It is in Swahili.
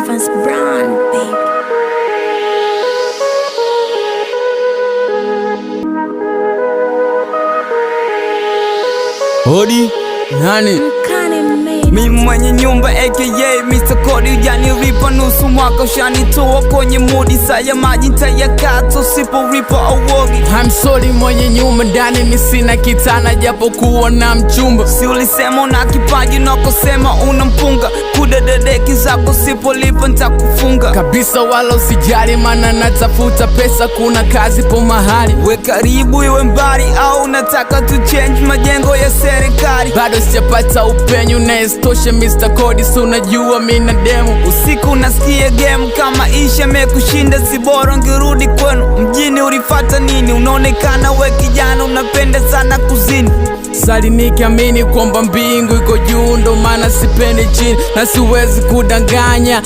Evans Brown, baby. Hodi nani? Mimi mwenye nyumba aka Mr. Kodi, ujanilipa nusu mwaka ushanitoa kwenye mudi. Saya maji nitayakata usiporipa awogi. I'm sorry mwenye nyumba ndani mi sina kitana japo kuwa na mchumba. Si ulisema una kipaji na kusema una mpunga. Kudadadeki zako sipolipa nitakufunga kabisa, wala usijali mana natafuta pesa, kuna kazi po mahali. We karibu iwe mbali au nataka tu change majengo ya serikali. Bado sijapata upenyu na istoshe Mr. Kodi, so unajua mina demo. Usiku nasikia game kama isha mekushinda, si bora ngirudi kwenu. Mjini ulifata nini? Unaonekana we kijana unapenda sana kuzini. Sali nikiamini kwamba mbingu iko juu, ndo maana sipendi chini na siwezi kudanganya.